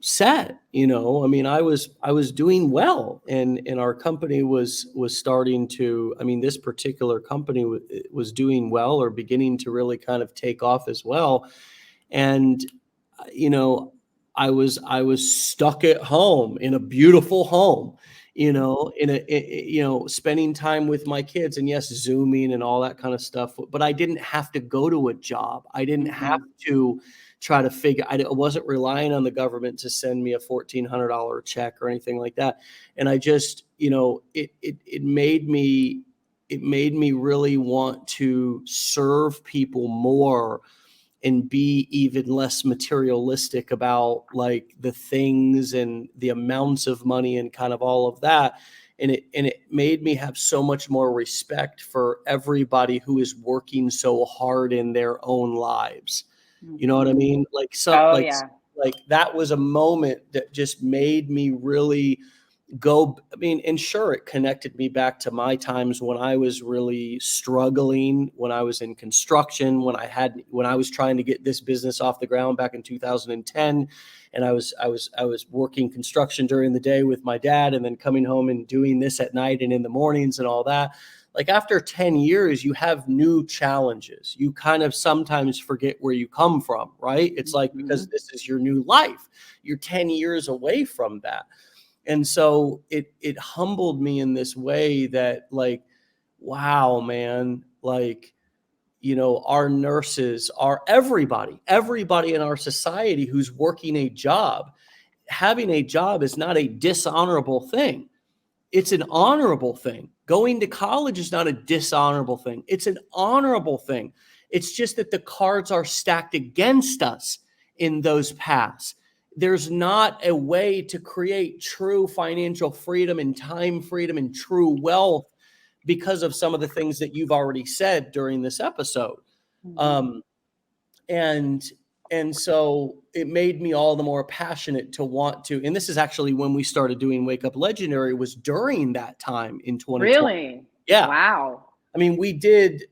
[SPEAKER 1] set, I mean, I was doing well, and our company was starting to, I mean, this particular company was doing well or beginning to really kind of take off as well. And you know I was stuck at home in a beautiful home, spending time with my kids, and yes, zooming and all that kind of stuff, but I didn't have to go to a job. I didn't have to try to I wasn't relying on the government to send me a $1,400 check or anything like that. And I just, it made me really want to serve people more and be even less materialistic about like the things and the amounts of money and kind of all of that. And it made me have so much more respect for everybody who is working so hard in their own lives. You know what I mean?
[SPEAKER 2] Oh yeah.
[SPEAKER 1] Like that was a moment that just made me really and sure, it connected me back to my times when I was really struggling, when I was in construction, when I was trying to get this business off the ground back in 2010. And I was working construction during the day with my dad, and then coming home and doing this at night and in the mornings and all that. Like, after 10 years, you have new challenges. You kind of sometimes forget where you come from, right? It's like, because this is your new life, you're 10 years away from that. And so it humbled me in this way that, like, wow, man, like, our nurses, are everybody in our society who's working a job. Having a job is not a dishonorable thing. It's an honorable thing. Going to college is not a dishonorable thing. It's an honorable thing. It's just that the cards are stacked against us in those paths. There's not a way to create true financial freedom and time freedom and true wealth because of some of the things that you've already said during this episode. Um, and and so it made me all the more passionate to want to. And this is actually when we started doing Wake Up Legendary, was during that time in 2020.
[SPEAKER 2] Really?
[SPEAKER 1] Yeah.
[SPEAKER 2] Wow.
[SPEAKER 1] I mean, we did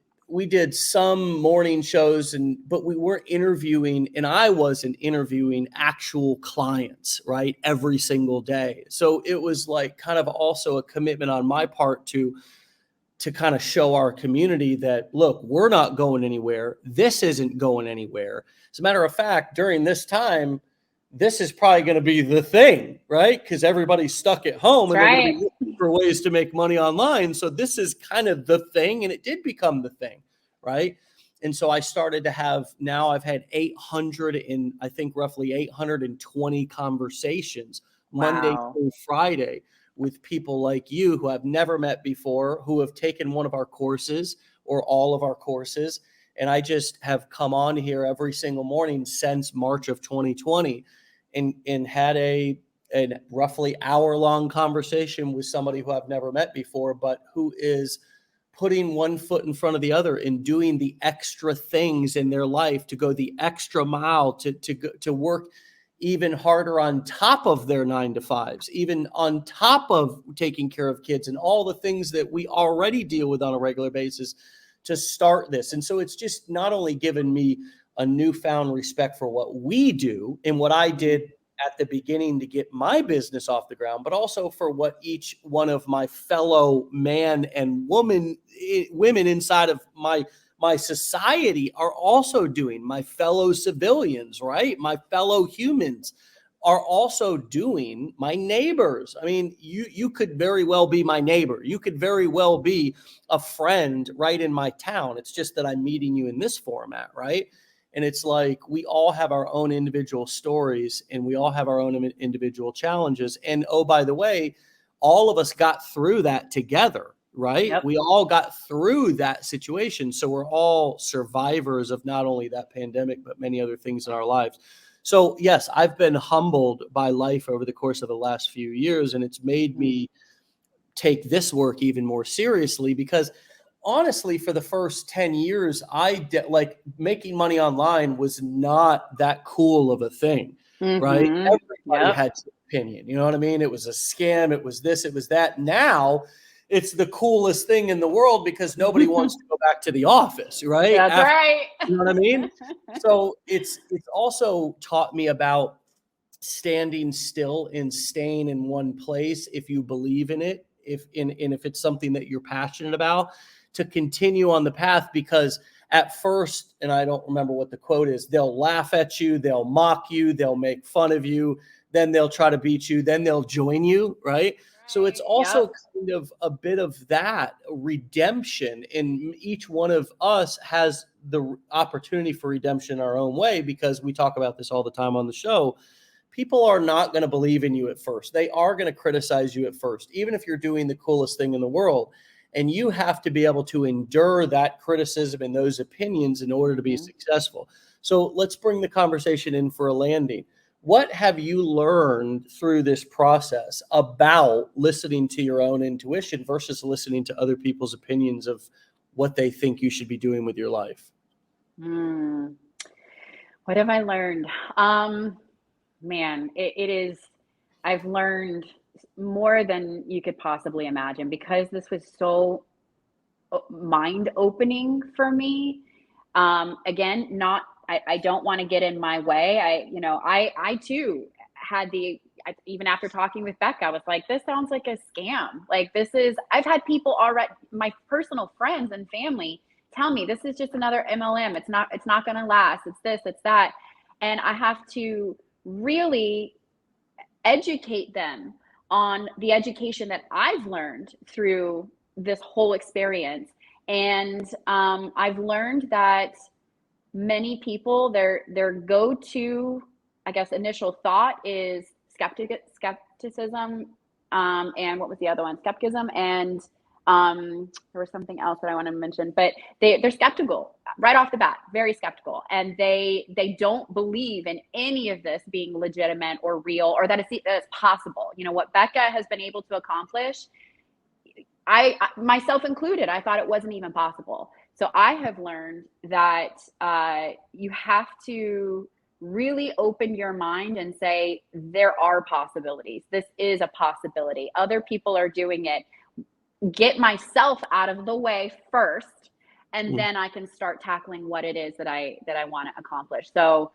[SPEAKER 1] some morning shows, but we weren't interviewing, and I wasn't interviewing actual clients, right, every single day. So it was like kind of also a commitment on my part to kind of show our community that, look, we're not going anywhere. This isn't going anywhere. As a matter of fact, during this time, this is probably going to be the thing, right? Because everybody's stuck at home.
[SPEAKER 2] That's
[SPEAKER 1] And they're
[SPEAKER 2] right.
[SPEAKER 1] going to be looking for ways to make money online. So this is kind of the thing, and it did become the thing, right? And so I started to have, now I've had 800 and I think roughly 820 conversations Monday
[SPEAKER 2] Wow.
[SPEAKER 1] through Friday with people like you who I've never met before, who have taken one of our courses or all of our courses. And I just have come on here every single morning since March of 2020 and had a roughly hour-long conversation with somebody who I've never met before, but who is putting one foot in front of the other and doing the extra things in their life, to go the extra mile, to work even harder on top of their 9 to 5s, even on top of taking care of kids and all the things that we already deal with on a regular basis, to start this. And so it's just not only given me a newfound respect for what we do and what I did at the beginning to get my business off the ground, but also for what each one of my fellow man and women inside of my society are also doing. My fellow civilians, right? My fellow humans are also doing. My neighbors. I mean, you could very well be my neighbor. You could very well be a friend right in my town. It's just that I'm meeting you in this format, right? And it's like, we all have our own individual stories, and we all have our own individual challenges. And oh, by the way, all of us got through that together, right?
[SPEAKER 2] Yep.
[SPEAKER 1] We all got through that situation. So we're all survivors of not only that pandemic, but many other things in our lives. So yes, I've been humbled by life over the course of the last few years, and it's made me take this work even more seriously, because honestly, for the first 10 years, like, making money online was not that cool of a thing, right? Everybody
[SPEAKER 2] Yep.
[SPEAKER 1] had an opinion. You know what I mean? It was a scam. It was this, it was that. Now it's the coolest thing in the world because nobody wants to go back to the office, right?
[SPEAKER 2] That's right.
[SPEAKER 1] You know what I mean? So it's also taught me about standing still and staying in one place if you believe in it, if it's something that you're passionate about, to continue on the path. Because at first, and I don't remember what the quote is, they'll laugh at you, they'll mock you, they'll make fun of you, then they'll try to beat you, then they'll join you, right? So it's also kind of a bit of that redemption, and each one of us has the opportunity for redemption in our own way, because we talk about this all the time on the show. People are not going to believe in you at first. They are going to criticize you at first, even if you're doing the coolest thing in the world. And you have to be able to endure that criticism and those opinions in order to be successful. So let's bring the conversation in for a landing. What have you learned through this process about listening to your own intuition versus listening to other people's opinions of what they think you should be doing with your life?
[SPEAKER 2] What have I learned? Man, it is, I've learned more than you could possibly imagine, because this was so mind opening for me. Again, not, I don't want to get in my way. I too had even after talking with Becca, I was like, this sounds like a scam. Like, I've had people already, my personal friends and family, tell me this is just another MLM. It's not going to last. It's this, it's that. And I have to really educate them on the education that I've learned through this whole experience. And I've learned that many people, their go-to, I guess, initial thought is skepticism, and what was the other one? Skepticism, and there was something else that I want to mention, but they're skeptical right off the bat, very skeptical, and they don't believe in any of this being legitimate or real, or that it's possible. What Becca has been able to accomplish, I myself included, I thought it wasn't even possible. So I have learned that you have to really open your mind and say, there are possibilities. This is a possibility. Other people are doing it. Get myself out of the way first, and then I can start tackling what it is that I want to accomplish. So,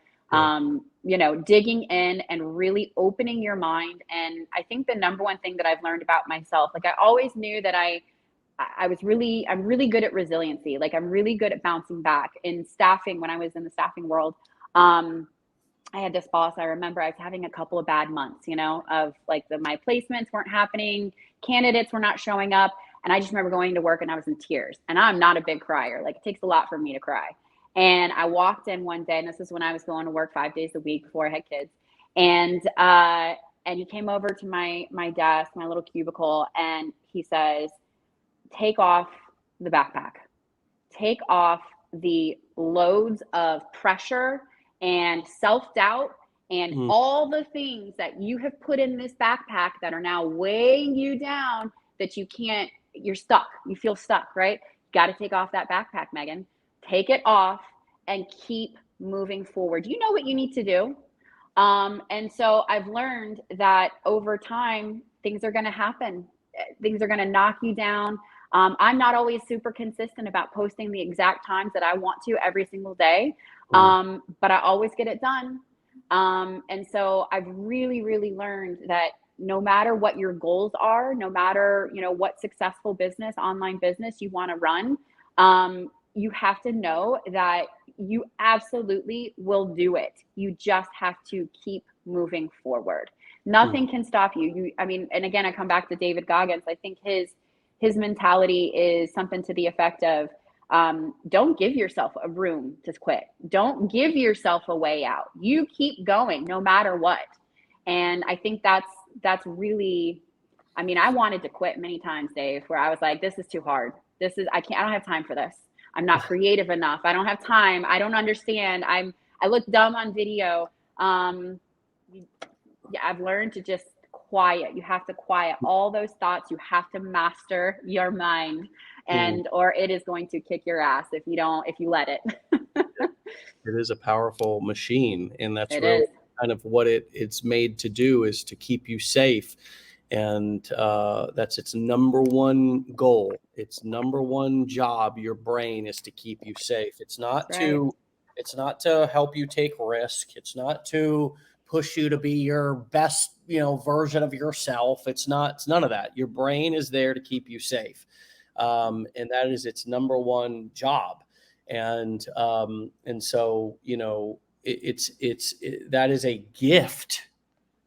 [SPEAKER 2] digging in and really opening your mind. And I think the number one thing that I've learned about myself, like, I always knew that I'm really good at resiliency. Like, I'm really good at bouncing back. In staffing, when I was in the staffing world, I had this boss. I remember I was having a couple of bad months, of like my placements weren't happening, candidates were not showing up. And I just remember going to work and I was in tears, and I'm not a big crier. Like, it takes a lot for me to cry. And I walked in one day, and this is when I was going to work 5 days a week before I had kids. And he came over to my desk, my little cubicle, and he says, take off the backpack, take off the loads of pressure and self-doubt and all the things that you have put in this backpack that are now weighing you down, that you're stuck. You feel stuck, right? Got to take off that backpack, Megan. Take it off and keep moving forward. You know what you need to do. And so I've learned that over time, things are going to happen. Things are going to knock you down. I'm not always super consistent about posting the exact times that I want to every single day. But I always get it done. And so I've really, really learned that no matter what your goals are, no matter, what successful business, online business you want to run, you have to know that you absolutely will do it. You just have to keep moving forward. Nothing can stop you. And again, I come back to David Goggins. I think his mentality is something to the effect of, don't give yourself a room to quit. Don't give yourself a way out. You keep going no matter what. And I think that's really, I wanted to quit many times, Dave, where I was like, this is too hard. I don't have time for this. I'm not creative enough. I don't have time. I don't understand. I look dumb on video. I've learned to just quiet. You have to quiet all those thoughts. You have to master your mind, or it is going to kick your ass if you let it.
[SPEAKER 1] It is a powerful machine, and that's
[SPEAKER 2] It
[SPEAKER 1] really
[SPEAKER 2] is.
[SPEAKER 1] kind of what it's made to do, is to keep you safe. And that's its number one goal. Its number one job, your brain, is to keep you safe. It's not to help you take risk. It's not to push you to be your best, version of yourself. It's none of that. Your brain is there to keep you safe. And that is its number one job. And so, that is a gift.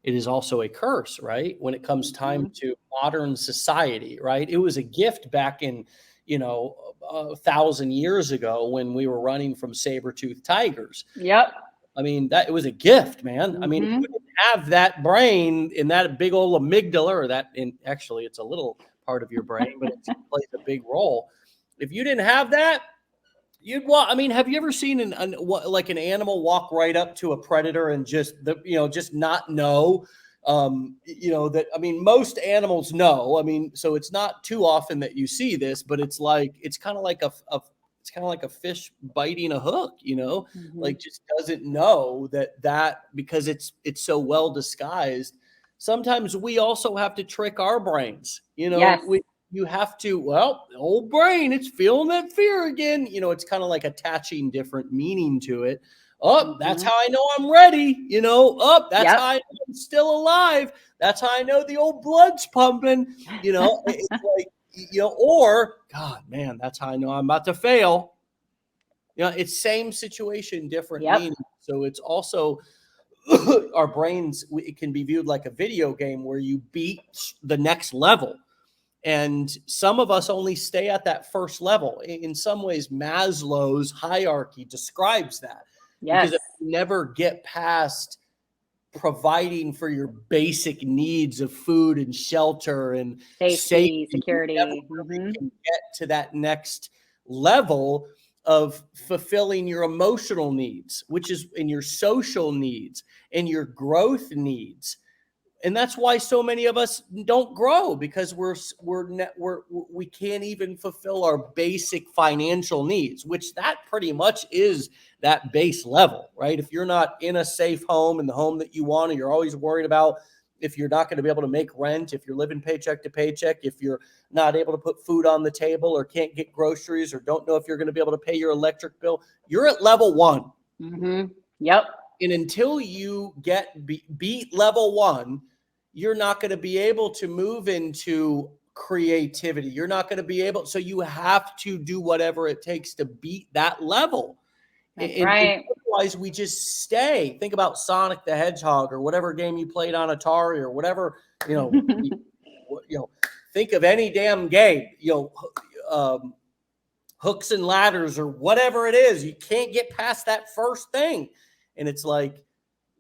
[SPEAKER 1] It is also a curse, right? When it comes time to modern society, right? It was a gift back in, 1,000 years ago when we were running from saber-toothed tigers.
[SPEAKER 2] Yep.
[SPEAKER 1] That it was a gift, man. If you didn't have that brain in that big old amygdala, actually it's a little part of your brain, but it plays a big role. If you didn't have that, you'd walk. Have you ever seen an animal walk right up to a predator and just not know, most animals know. So it's not too often that you see this, but it's kind of like a fish biting a hook, just doesn't know that because it's so well disguised. sometimes we also have to trick our brains.
[SPEAKER 2] Yes.
[SPEAKER 1] You have to, well, the old brain, it's feeling that fear again. It's kind of like attaching different meaning to it. Oh, that's how I know I'm ready. Oh, that's how I know I'm still alive. That's how I know the old blood's pumping. It's like, or God, man, that's how I know I'm about to fail. It's same situation, different meaning. So it's also our brains, it can be viewed like a video game where you beat the next level. And some of us only stay at that first level. In some ways, Maslow's hierarchy describes that.
[SPEAKER 2] Yes.
[SPEAKER 1] Because if you never get past providing for your basic needs of food and shelter and
[SPEAKER 2] safety, security,
[SPEAKER 1] you never really can get to that next level of fulfilling your emotional needs, which is in your social needs and your growth needs. And that's why so many of us don't grow, because we can't even fulfill our basic financial needs, which that pretty much is that base level, right? If you're not in a safe home, in the home that you want, and you're always worried about if you're not going to be able to make rent, if you're living paycheck to paycheck, if you're not able to put food on the table or can't get groceries or don't know if you're going to be able to pay your electric bill, you're at level 1.
[SPEAKER 2] Yep.
[SPEAKER 1] And until you beat level 1, you're not going to be able to move into creativity. You're not going to be able. So you have to do whatever it takes to beat that level.
[SPEAKER 2] That's right.
[SPEAKER 1] Otherwise, we just stay. Think about Sonic the Hedgehog or whatever game you played on Atari or whatever, think of any damn game, hooks and ladders or whatever it is. You can't get past that first thing. And it's like,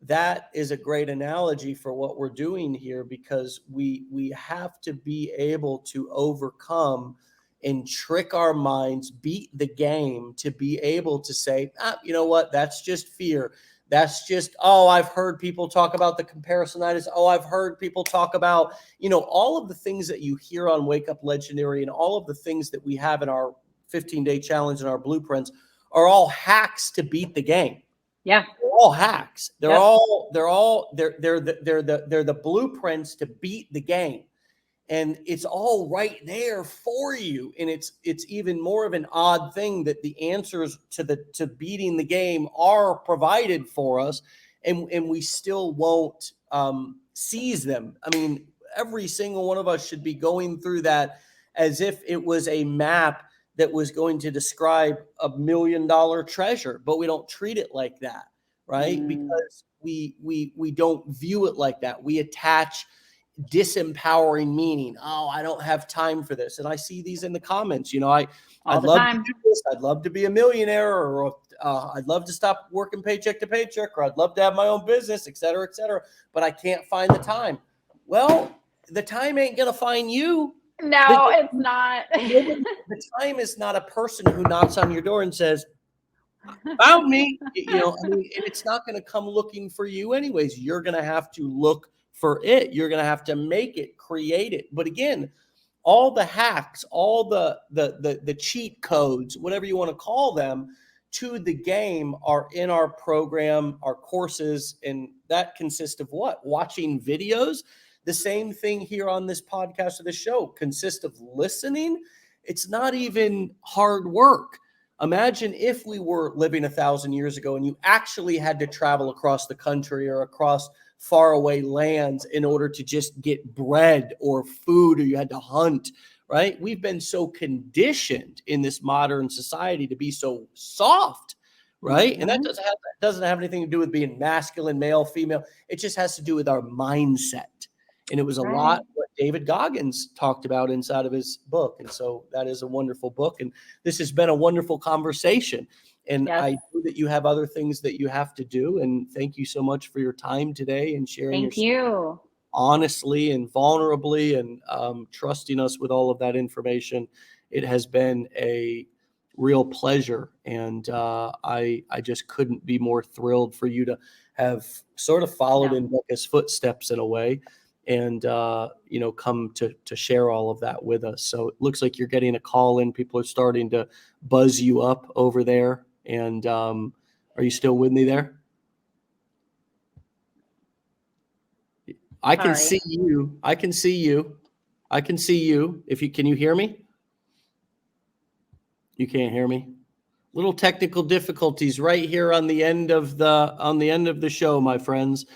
[SPEAKER 1] that is a great analogy for what we're doing here, because we have to be able to overcome and trick our minds, beat the game, to be able to say, you know what, that's just fear. That's just, I've heard people talk about the comparisonitis. I've heard people talk about, all of the things that you hear on Wake Up Legendary and all of the things that we have in our 15-day challenge and our blueprints are all hacks to beat the game.
[SPEAKER 2] Yeah.
[SPEAKER 1] They're all hacks. They're the blueprints to beat the game. And it's all right there for you. And it's even more of an odd thing that the answers to beating the game are provided for us, and we still won't seize them. I mean, every single one of us should be going through that as if it was a map that was going to describe $1 million treasure, but we don't treat it like that, right? Because we don't view it like that. We attach disempowering meaning. I don't have time for this. And I see these in the comments. I'd love to do this. I'd love to be a millionaire, or I'd love to stop working paycheck to paycheck, or I'd love to have my own business, et cetera, but I can't find the time. Well, the time ain't going to find you.
[SPEAKER 2] No, it's not.
[SPEAKER 1] The time is not a person who knocks on your door and says, found me. And it's not going to come looking for you anyways. You're going to have to look for it. You're going to have to make it, create it. But again, all the hacks, all the cheat codes, whatever you want to call them, to the game are in our program, our courses. And that consists of what? Watching videos. The same thing here on this podcast or this show consists of listening. It's not even hard work. Imagine if we were living 1,000 years ago and you actually had to travel across the country or across faraway lands in order to just get bread or food, or you had to hunt, right? We've been so conditioned in this modern society to be so soft, right? And that doesn't have anything to do with being masculine, male, female. It just has to do with our mindset. And it was a lot what David Goggins talked about inside of his book. And so that is a wonderful book. And this has been a wonderful conversation. And I know that you have other things that you have to do. And thank you so much for your time today and sharing your honestly and vulnerably and trusting us with all of that information. It has been a real pleasure. And I just couldn't be more thrilled for you to have sort of followed in Becca's footsteps in a way, and come to share all of that with us. So it looks like you're getting a call in. People are starting to buzz you up over there. And are you still with me there? I can
[SPEAKER 2] Sorry.
[SPEAKER 1] see you. I can see you. I can see you. Can you hear me? You can't hear me. Little technical difficulties right here on the end of the show, my friends.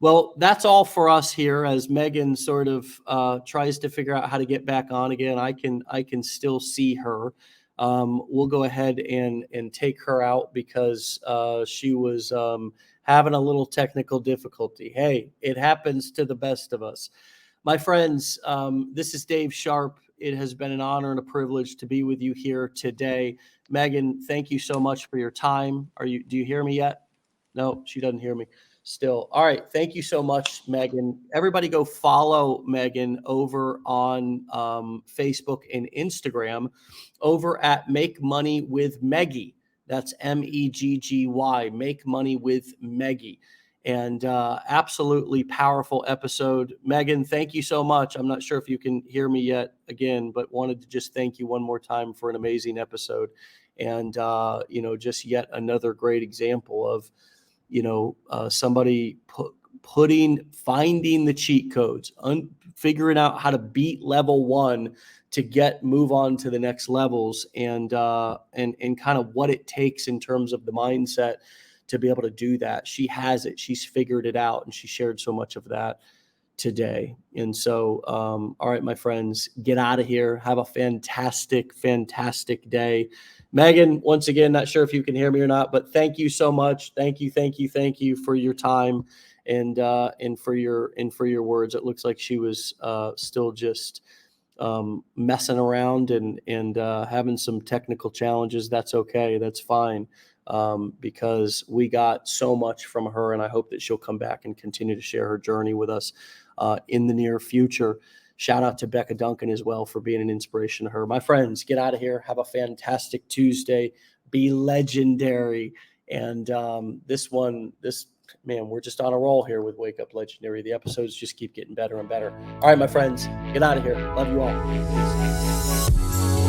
[SPEAKER 1] Well, that's all for us here as Megan sort of tries to figure out how to get back on again. I can still see her. We'll go ahead and take her out because she was having a little technical difficulty. Hey, it happens to the best of us. My friends, this is Dave Sharpe. It has been an honor and a privilege to be with you here today. Megan, thank you so much for your time. Do you hear me yet? No, she doesn't hear me still. All right. Thank you so much, Megan. Everybody go follow Megan over on Facebook and Instagram over at Make Money with Meggy. That's Megggy, Make Money with Meggy. And absolutely powerful episode. Megan, thank you so much. I'm not sure if you can hear me yet again, but wanted to just thank you one more time for an amazing episode. And, just yet another great example of, somebody finding the cheat codes, figuring out how to beat level 1 to move on to the next levels and kind of what it takes in terms of the mindset to be able to do that. She has it. She's figured it out, and she shared so much of that today. And so, all right, my friends, get out of here. Have a fantastic, fantastic day. Megan, once again, not sure if you can hear me or not, but thank you so much. Thank you for your time and for your words. It looks like she was still just messing around and having some technical challenges. That's okay. That's fine. Because we got so much from her, and I hope that she'll come back and continue to share her journey with us in the near future. Shout out to Becca Duncan as well for being an inspiration to her. My friends, get out of here. Have a fantastic Tuesday. Be legendary. And man, we're just on a roll here with Wake Up Legendary. The episodes just keep getting better and better. All right, my friends, get out of here. Love you all. Peace.